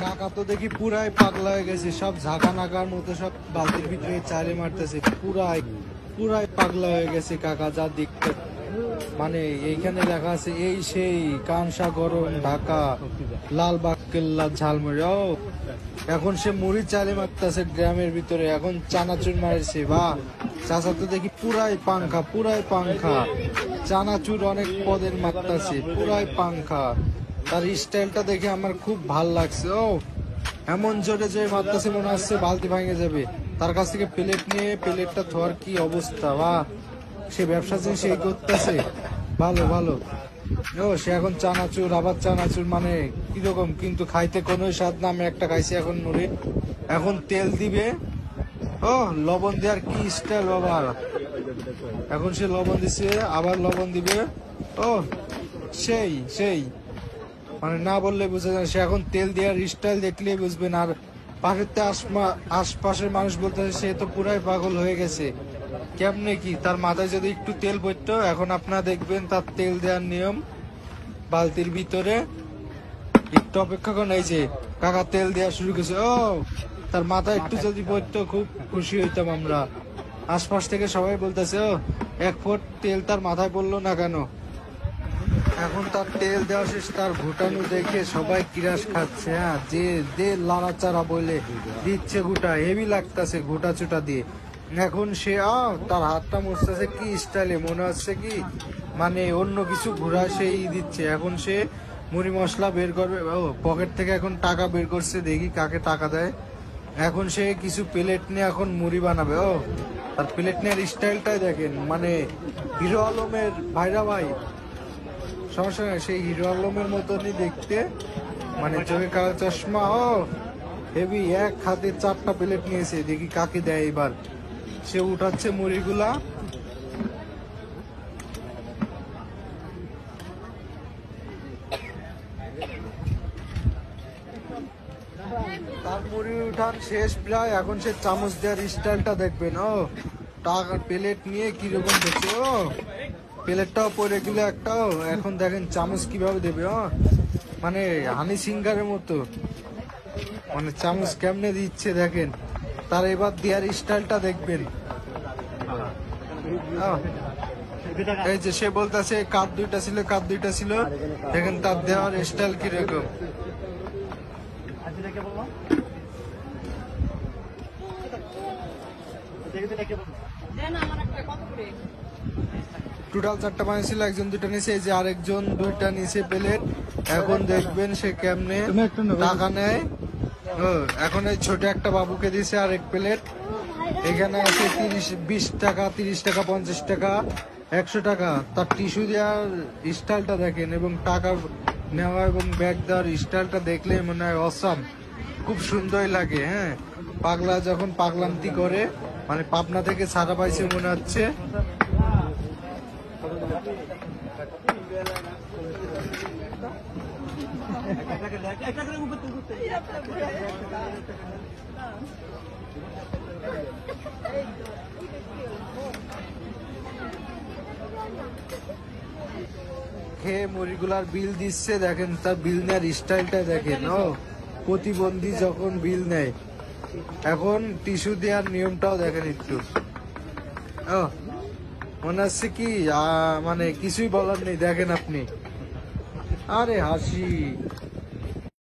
কাকা তো দেখি পুরাই পাগলা হয়ে গেছে, সব ঝাঁকা নাকার মতো সব বালতির ভিতরে চালে মারতেছে, পুরাই পুরাই পাগলা হয়ে গেছে কাকা, যা দেখতে। মানে এইখানে লেখা আছে এই সেই কানসা গরম ঢাকা লালবাগ কেল্লা ঝালমুড়ি। ও এখন সে মুড়ি চালে মারতেছে গ্রামের ভিতরে, এখন চানাচুর মারছে। বা চাচা তো দেখি পুরাই পাংখা, পুরাই পাংখা, চানাচুর অনেক পদের মারতেছে, পুরাই পাংখা। তার স্টাইলটা দেখে আমার খুব ভাল লাগছে। ও এমন জোরে যে মারতেছে মনে হচ্ছে বালতি ভাঙে যাবে। তার কাছ থেকে প্লেট নিয়ে প্লেটটা ধোয়ার কি অবস্থা! বা সে ব্যবসা জিনিস এই করতেছে, ভালো ভালো। ও সে এখন চানাচুর, আবার চানাচুর, মানে কিরকম কিন্তু খাইতে কোনো স্বাদ না। আমি একটা খাইছি এখন মুড়ি, এখন তেল দিবে। ও লবণ দেওয়ার কি স্টাইল বাবা! এখন সে লবণ দিছে, আবার লবণ দিবে। ও সেই সেই, মানে না বললে বুঝে যায়। সে এখন তেল দেওয়ার স্টাইল দেখলেই বুঝবেন। আর পাশের আশপাশের মানুষ বলতেছে সে তো পুরাই পাগল হয়ে গেছে। কেমনে কি তার মাথায় যদি একটু তেল পড়তো! এখন আপনারা দেখবেন তার তেল দেওয়ার নিয়ম বালতির ভিতরে। একটু অপেক্ষা করেন, এই যে কাকা তেল দেওয়া শুরু করেছে। ও তার মাথায় একটু যদি পড়তো খুব খুশি হইতাম আমরা। আশপাশ থেকে সবাই বলতেছে ও এক ফুট তেল তার মাথায় পড়লো না কেন। এখন তার তেল দেওয়া শেষ, তার ঘুটানো দেখে সবাই কিরাস খাচ্ছে। হ্যাঁ, যে দে লাড়াচাড়া বলে দিচ্ছে, ঘুটা হেভি লাগতেছে ঘুটা চুটা দিয়ে। এখন সে তার হাতটা মুছতেছে কি স্টাইলে, মনে হচ্ছে কি মানে অন্য কিছু ঘোরা সেই দিচ্ছে। এখন সে মুড়ি মশলা বের করবে। ও পকেট থেকে এখন টাকা বের করছে, দেখি কাকে টাকা দেয়। এখন সে কিছু প্লেট নিয়ে এখন মুড়ি বানাবে। ও তার প্লেট নেওয়ার স্টাইলটাই দেখেন, মানে হিরো আলমের ভাইরা ভাই, সমস্যা নাই, সেই হিরো আলমের মতনই দেখতে, মানে চোখে কালো চশমা। ও হেভি, এক হাতে 4টা প্লেট নিয়েছে, দেখি কাকে দেয় এবার। সে উঠাচ্ছে মুড়িগুলা। তার মুড়ি উঠান শেষ প্রায়, এখন সে চামচ দেওয়ার স্টাইলটা দেখবেন। ও টাকার প্লেট নিয়ে কিরকম দেখছে। ও প্লেটটাও পরে গেলে একটাও, এখন দেখেন চামচ কিভাবে দেবে। মানে হানি সিঙ্গারের মতো, মানে চামচ কেমনে দিচ্ছে দেখেন। তার এবার দেওয়ার স্টাইলটা দেখবেন। এই যে সে বলতেছে কাপ দুইটা ছিল, কাপ দুইটা ছিল, দেখেন তার দেওয়ার স্টাইল কিরকম। টোটাল 4টা বানিয়েছিল, একজন 2টা নিচে, এই যে আরেকজন 2টা নিচে প্লেট। এখন দেখবেন সে কেমনে টাকা নেয়। এখন এই ছোট একটা বাবুকে দিছে আরেক প্লেট। এখানে আছে 20 টাকা, 30 টাকা, 50 টাকা, 100 টাকা। তার টিস্যু দেওয়ার স্টাইলটা দেখেন, এবং টাকা নেওয়া এবং ব্যাগ দেওয়ার স্টাইলটা দেখলে মনে হয় অসাম, খুব সুন্দর লাগে। হ্যাঁ, পাগলা যখন পাগলান্তি করে, মানে পাবনা থেকে ছাড়া পাইছে মনে হচ্ছে। খেয়ে মুড়িগুলার বিল দিচ্ছে, দেখেন তার বিল নেওয়ার স্টাইলটা দেখেন। ও প্রতিবন্ধী যখন বিল নেয়, এখন টিস্যু দেওয়ার নিয়মটাও দেখেন একটু। ও মনে হচ্ছে কি মানে কিছুই বলার নেই, দেখেন আপনি। আরে হাসি।